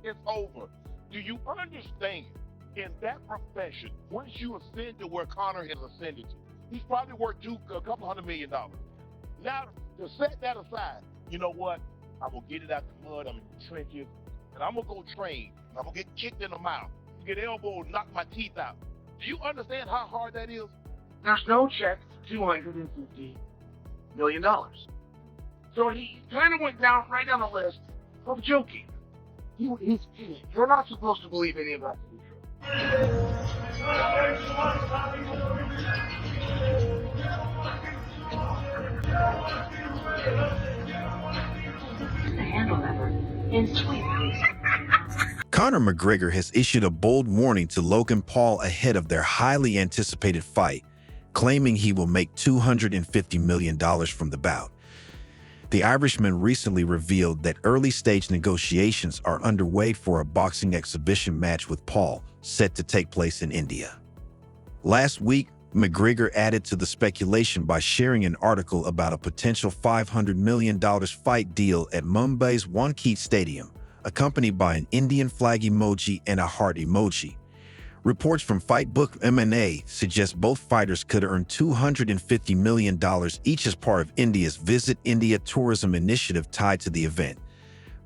It's over. Do you understand? In that profession, once you ascend to where Conor has ascended to, he's probably worth a couple $100 million. Now, to set that aside, you know what? I'm gonna get it out the mud. I'm in the trenches, and I'm gonna go train. And I'm gonna get kicked in the mouth, get elbowed, knock my teeth out. Do you understand how hard that is? There's no check for $250 million. So he kind of went down right down the list of joking. You're not supposed to believe any of that to be true. The handle number is tweet, please. Conor McGregor has issued a bold warning to Logan Paul ahead of their highly anticipated fight, claiming he will make $250 million from the bout. The Irishman recently revealed that early-stage negotiations are underway for a boxing exhibition match with Paul, set to take place in India. Last week, McGregor added to the speculation by sharing an article about a potential $500 million fight deal at Mumbai's Wankhede Stadium, accompanied by an Indian flag emoji and a heart emoji. Reports from Fightbook M&A suggest both fighters could earn $250 million each as part of India's Visit India tourism initiative tied to the event.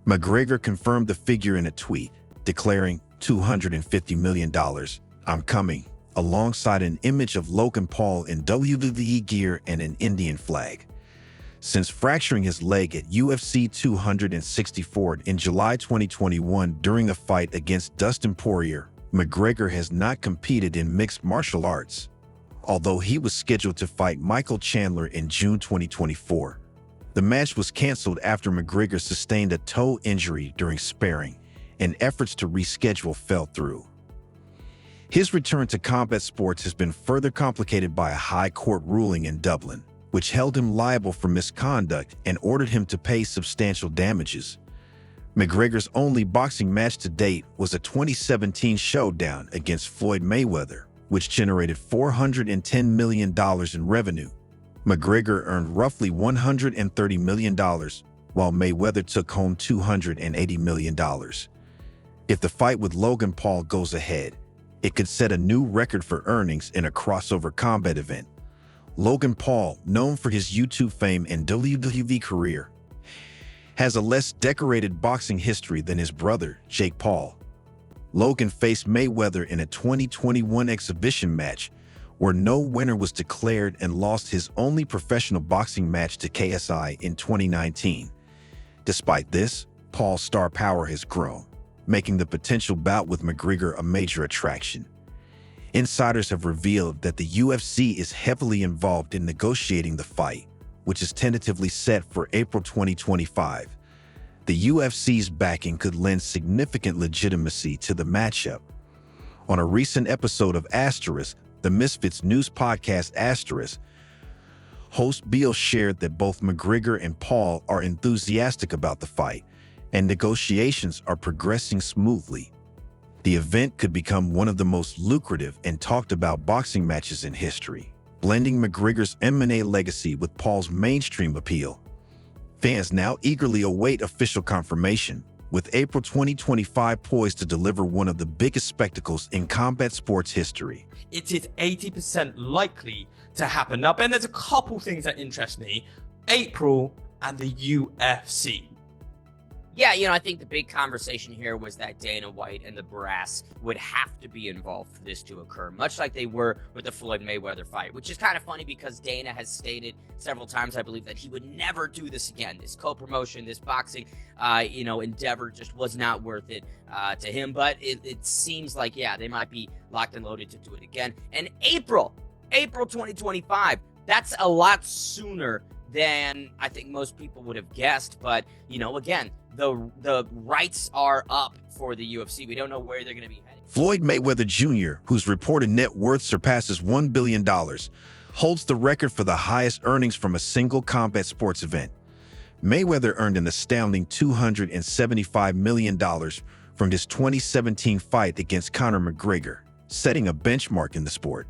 McGregor confirmed the figure in a tweet, declaring, $250 million, I'm coming, alongside an image of Logan Paul in WWE gear and an Indian flag. Since fracturing his leg at UFC 264 in July 2021 during a fight against Dustin Poirier, McGregor has not competed in mixed martial arts, although he was scheduled to fight Michael Chandler in June 2024. The match was canceled after McGregor sustained a toe injury during sparring, and efforts to reschedule fell through. His return to combat sports has been further complicated by a high court ruling in Dublin, which held him liable for misconduct and ordered him to pay substantial damages. McGregor's only boxing match to date was a 2017 showdown against Floyd Mayweather, which generated $410 million in revenue. McGregor earned roughly $130 million, while Mayweather took home $280 million. If the fight with Logan Paul goes ahead, it could set a new record for earnings in a crossover combat event. Logan Paul, known for his YouTube fame and WWE career, has a less decorated boxing history than his brother, Jake Paul. Logan faced Mayweather in a 2021 exhibition match where no winner was declared and lost his only professional boxing match to KSI in 2019. Despite this, Paul's star power has grown, making the potential bout with McGregor a major attraction. Insiders have revealed that the UFC is heavily involved in negotiating the fight, which is tentatively set for April 2025. The UFC's backing could lend significant legitimacy to the matchup. On a recent episode of Asterisk, the Misfits news podcast Asterisk, host Beal shared that both McGregor and Paul are enthusiastic about the fight, and negotiations are progressing smoothly. The event could become one of the most lucrative and talked about boxing matches in history, blending McGregor's M&A legacy with Paul's mainstream appeal. Fans now eagerly await official confirmation, with April 2025 poised to deliver one of the biggest spectacles in combat sports history. It is 80% likely to happen. Now, Ben, there's a couple things that interest me. April and the UFC. Yeah, I think the big conversation here was that Dana White and the brass would have to be involved for this to occur, much like they were with the Floyd Mayweather fight, which is kind of funny because Dana has stated several times, I believe, that he would never do this again. This co-promotion, this boxing, endeavor just was not worth it to him. But it seems like, they might be locked and loaded to do it again. And April 2025, that's a lot sooner than I think most people would have guessed. But, again, the rights are up for the UFC. We don't know where they're going to be heading. Floyd Mayweather Jr., whose reported net worth surpasses $1 billion, holds the record for the highest earnings from a single combat sports event. Mayweather earned an astounding $275 million from his 2017 fight against Conor McGregor, setting a benchmark in the sport.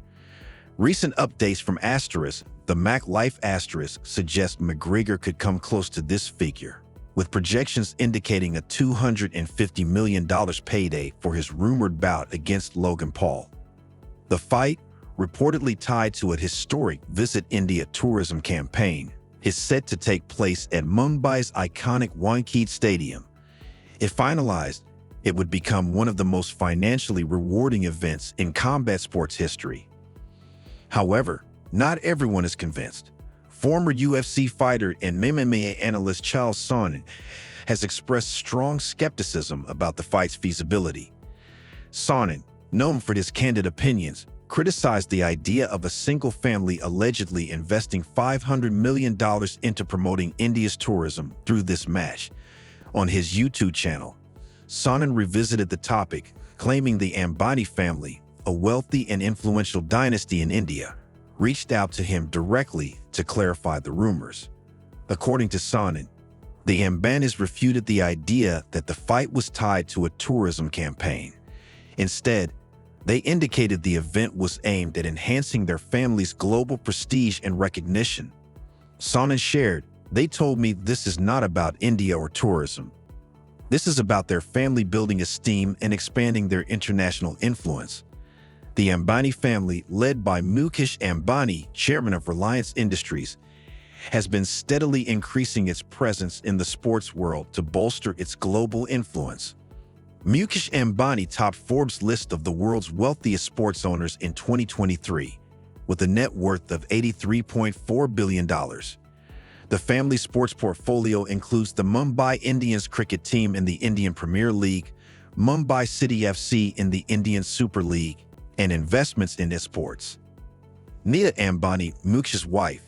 Recent updates from Asterisk, the Mac Life Asterisk, suggest McGregor could come close to this figure, with projections indicating a $250 million payday for his rumored bout against Logan Paul. The fight, reportedly tied to a historic Visit India tourism campaign, is set to take place at Mumbai's iconic Wankhede Stadium. If finalized, it would become one of the most financially rewarding events in combat sports history. However, not everyone is convinced. Former UFC fighter and MMA analyst Charles Sonnen has expressed strong skepticism about the fight's feasibility. Sonnen, known for his candid opinions, criticized the idea of a single family allegedly investing $500 million into promoting India's tourism through this match. On his YouTube channel, Sonnen revisited the topic, claiming the Ambani family, a wealthy and influential dynasty in India, reached out to him directly to clarify the rumors. According to Sonnen, the Ambanis refuted the idea that the fight was tied to a tourism campaign. Instead, they indicated the event was aimed at enhancing their family's global prestige and recognition. Sonnen shared, "They told me this is not about India or tourism. This is about their family building esteem and expanding their international influence." The Ambani family, led by Mukesh Ambani, chairman of Reliance Industries, has been steadily increasing its presence in the sports world to bolster its global influence. Mukesh Ambani topped Forbes' list of the world's wealthiest sports owners in 2023, with a net worth of $83.4 billion. The family sports portfolio includes the Mumbai Indians cricket team in the Indian Premier League, Mumbai City FC in the Indian Super League, and investments in esports. Neeta Ambani, Mukesh's wife,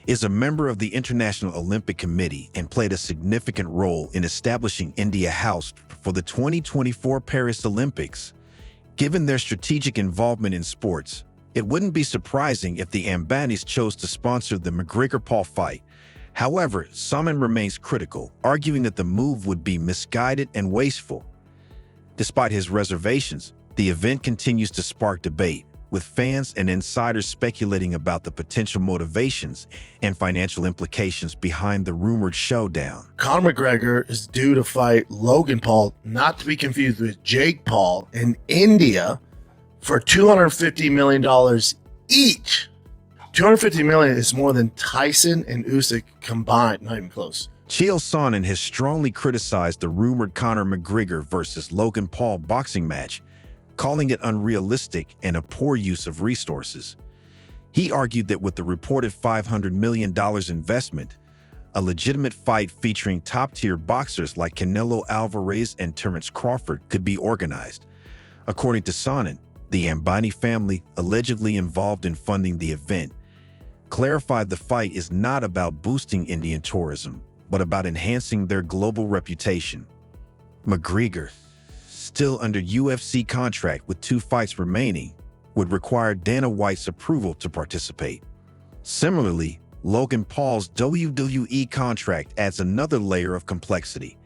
is a member of the International Olympic Committee and played a significant role in establishing India House for the 2024 Paris Olympics. Given their strategic involvement in sports, it wouldn't be surprising if the Ambanis chose to sponsor the McGregor-Paul fight. However, Sonnen remains critical, arguing that the move would be misguided and wasteful. Despite his reservations, the event continues to spark debate, with fans and insiders speculating about the potential motivations and financial implications behind the rumored showdown. Conor McGregor is due to fight Logan Paul, not to be confused with Jake Paul, in India for $250 million each. $250 million is more than Tyson and Usyk combined, not even close. Chael Sonnen has strongly criticized the rumored Conor McGregor versus Logan Paul boxing match, calling it unrealistic and a poor use of resources. He argued that with the reported $500 million investment, a legitimate fight featuring top-tier boxers like Canelo Alvarez and Terence Crawford could be organized. According to Sonnen, the Ambani family, allegedly involved in funding the event, clarified the fight is not about boosting Indian tourism, but about enhancing their global reputation. McGregor, still under UFC contract with 2 fights remaining, would require Dana White's approval to participate. Similarly, Logan Paul's WWE contract adds another layer of complexity.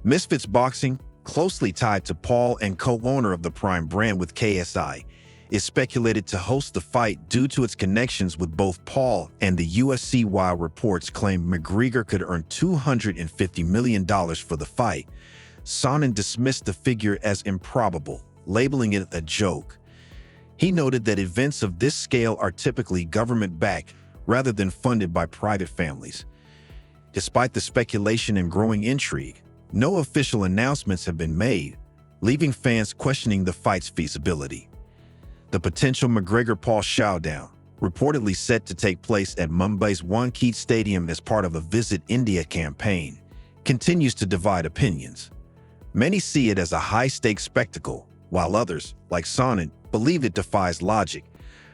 Misfits Boxing, closely tied to Paul and co-owner of the Prime brand with KSI, is speculated to host the fight due to its connections with both Paul and the UFC, while reports claim McGregor could earn $250 million for the fight. Sonnen dismissed the figure as improbable, labeling it a joke. He noted that events of this scale are typically government-backed rather than funded by private families. Despite the speculation and growing intrigue, no official announcements have been made, leaving fans questioning the fight's feasibility. The potential McGregor-Paul showdown, reportedly set to take place at Mumbai's Wankhede Stadium as part of a Visit India campaign, continues to divide opinions. Many see it as a high-stakes spectacle, while others, like Sonnen, believe it defies logic.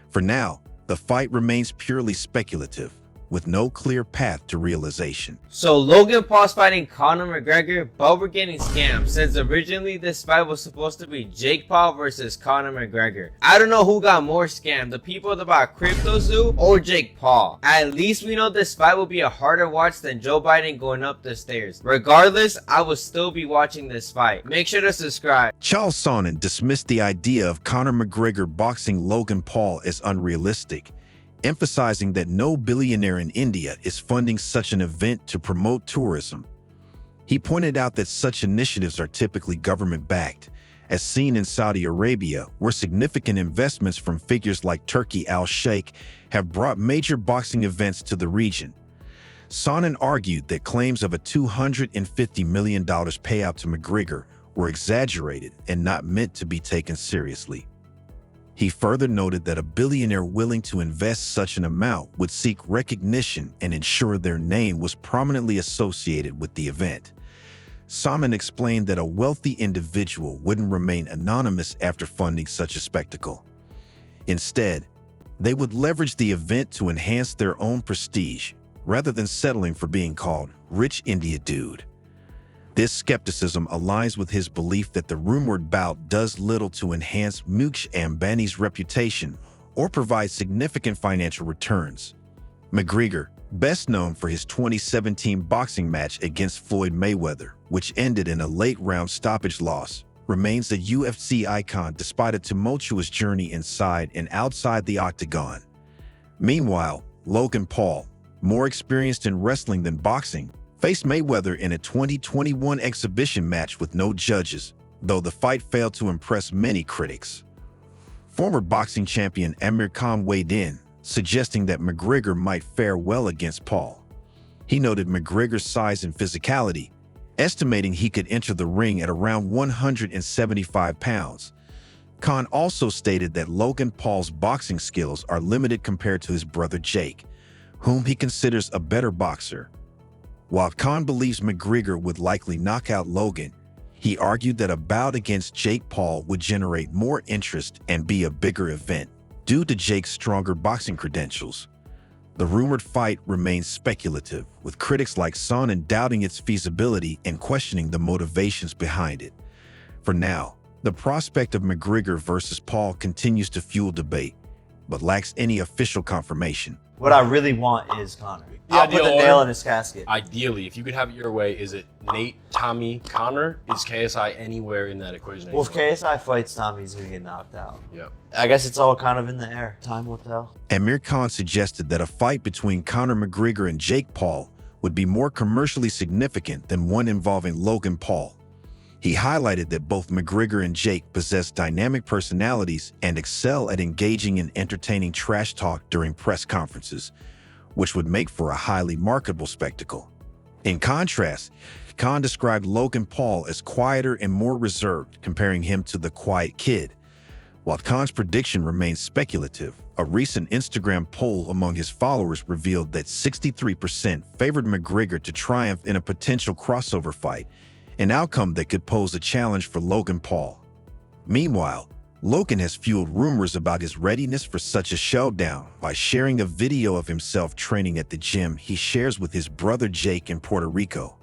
For now, the fight remains purely speculative, with no clear path to realization. So Logan Paul's fighting Conor McGregor, but we're getting scammed since originally this fight was supposed to be Jake Paul versus Conor McGregor. I don't know who got more scammed, the people that bought Crypto Zoo or Jake Paul. At least we know this fight will be a harder watch than Joe Biden going up the stairs. Regardless, I will still be watching this fight. Make sure to subscribe. Charles Sonnen dismissed the idea of Conor McGregor boxing Logan Paul as unrealistic, emphasizing that no billionaire in India is funding such an event to promote tourism. He pointed out that such initiatives are typically government-backed, as seen in Saudi Arabia, where significant investments from figures like Turki al-Sheikh have brought major boxing events to the region. Sonnen argued that claims of a $250 million payout to McGregor were exaggerated and not meant to be taken seriously. He further noted that a billionaire willing to invest such an amount would seek recognition and ensure their name was prominently associated with the event. Sonnen explained that a wealthy individual wouldn't remain anonymous after funding such a spectacle. Instead, they would leverage the event to enhance their own prestige, rather than settling for being called Rich India Dude. This skepticism aligns with his belief that the rumored bout does little to enhance Mukesh Ambani's reputation or provide significant financial returns. McGregor, best known for his 2017 boxing match against Floyd Mayweather, which ended in a late-round stoppage loss, remains a UFC icon despite a tumultuous journey inside and outside the octagon. Meanwhile, Logan Paul, more experienced in wrestling than boxing, faced Mayweather in a 2021 exhibition match with no judges, though the fight failed to impress many critics. Former boxing champion Amir Khan weighed in, suggesting that McGregor might fare well against Paul. He noted McGregor's size and physicality, estimating he could enter the ring at around 175 pounds. Khan also stated that Logan Paul's boxing skills are limited compared to his brother Jake, whom he considers a better boxer. While Khan believes McGregor would likely knock out Logan, he argued that a bout against Jake Paul would generate more interest and be a bigger event, due to Jake's stronger boxing credentials. The rumored fight remains speculative, with critics like Sonnen doubting its feasibility and questioning the motivations behind it. For now, the prospect of McGregor versus Paul continues to fuel debate, but lacks any official confirmation. What I really want is Conor. The I'll put the ideal nail order, in his casket. Ideally, if you could have it your way, is it Nate, Tommy, Conor? Is KSI anywhere in that equation? Well, if KSI fights Tommy, he's going to get knocked out. Yep. I guess it's all kind of in the air. Time will tell. Amir Khan suggested that a fight between Conor McGregor and Jake Paul would be more commercially significant than one involving Logan Paul. He highlighted that both McGregor and Jake possess dynamic personalities and excel at engaging in entertaining trash talk during press conferences, which would make for a highly marketable spectacle. In contrast, Khan described Logan Paul as quieter and more reserved, comparing him to the quiet kid. While Khan's prediction remains speculative, a recent Instagram poll among his followers revealed that 63% favored McGregor to triumph in a potential crossover fight, an outcome that could pose a challenge for Logan Paul. Meanwhile, Logan has fueled rumors about his readiness for such a showdown by sharing a video of himself training at the gym he shares with his brother Jake in Puerto Rico.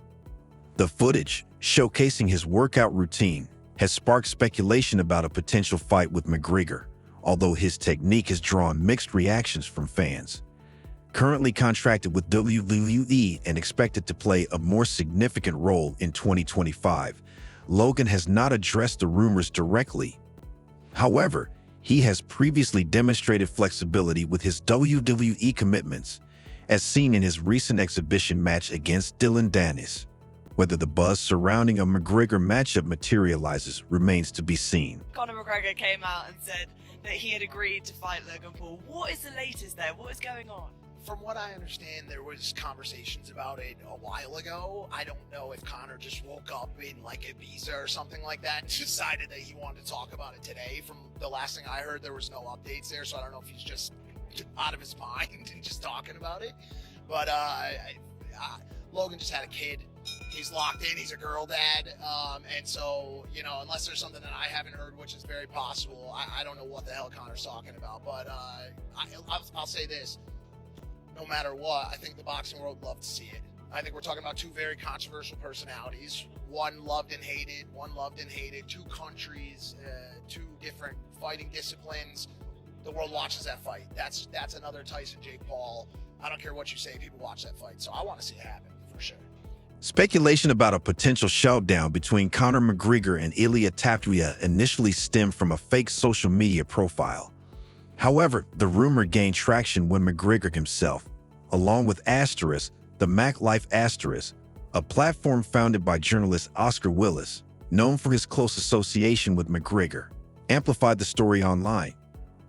The footage, showcasing his workout routine, has sparked speculation about a potential fight with McGregor, although his technique has drawn mixed reactions from fans. Currently contracted with WWE and expected to play a more significant role in 2025, Logan has not addressed the rumors directly. However, he has previously demonstrated flexibility with his WWE commitments, as seen in his recent exhibition match against Dylan Dennis. Whether the buzz surrounding a McGregor matchup materializes remains to be seen. Conor McGregor came out and said that he had agreed to fight Logan Paul. What is the latest there? What is going on? From what I understand, there was conversations about it a while ago. I don't know if Conor just woke up in like Ibiza or something like that and decided that he wanted to talk about it today. From the last thing I heard, there was no updates there, so I don't know if he's just out of his mind and just talking about it. But Logan just had a kid. He's locked in. He's a girl dad. And so, you know, unless there's something that I haven't heard, which is very possible, I don't know what the hell Conor's talking about. But I'll say this. No matter what, I think the boxing world would love to see it. I think we're talking about two very controversial personalities. One loved and hated, two countries, two different fighting disciplines. The world watches that fight. That's another Tyson Jake Paul. I don't care what you say, people watch that fight. So I want to see it happen, for sure. Speculation about a potential showdown between Conor McGregor and Ilia Topuria initially stemmed from a fake social media profile. However, the rumor gained traction when McGregor himself, along with Asterisk, the Mac Life Asterisk, a platform founded by journalist Oscar Willis, known for his close association with McGregor, amplified the story online.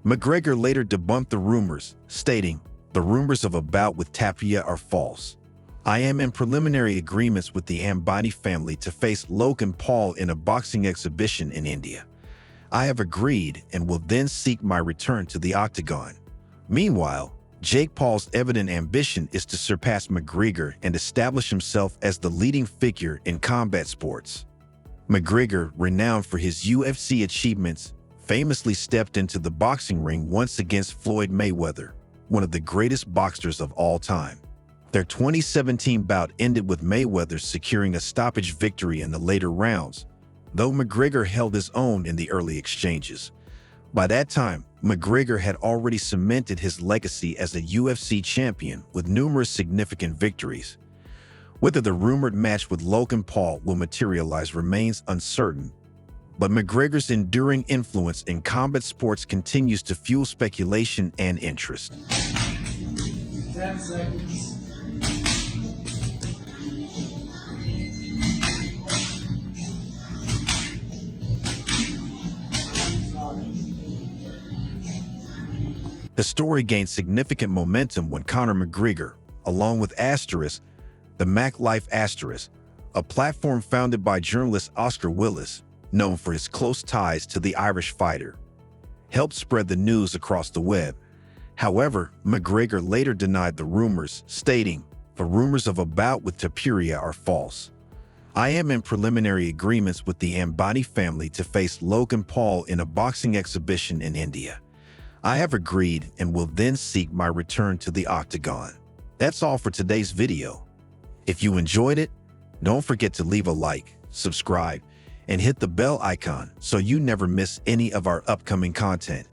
McGregor later debunked the rumors, stating, "The rumors of a bout with Tapia are false. I am in preliminary agreements with the Ambani family to face Logan Paul in a boxing exhibition in India. I have agreed and will then seek my return to the octagon." Meanwhile, Jake Paul's evident ambition is to surpass McGregor and establish himself as the leading figure in combat sports. McGregor, renowned for his UFC achievements, famously stepped into the boxing ring once against Floyd Mayweather, one of the greatest boxers of all time. Their 2017 bout ended with Mayweather securing a stoppage victory in the later rounds, though McGregor held his own in the early exchanges. By that time, McGregor had already cemented his legacy as a UFC champion with numerous significant victories. Whether the rumored match with Logan Paul will materialize remains uncertain, but McGregor's enduring influence in combat sports continues to fuel speculation and interest. 10 seconds. The story gained significant momentum when Conor McGregor, along with the Mac Life a platform founded by journalist Oscar Willis, known for his close ties to the Irish fighter, helped spread the news across the web. However, McGregor later denied the rumors, stating, "The rumors of a bout with Tapia are false. I am in preliminary agreements with the Ambani family to face Logan Paul in a boxing exhibition in India. I have agreed and will then seek my return to the octagon." That's all for today's video. If you enjoyed it, don't forget to leave a like, subscribe, and hit the bell icon so you never miss any of our upcoming content.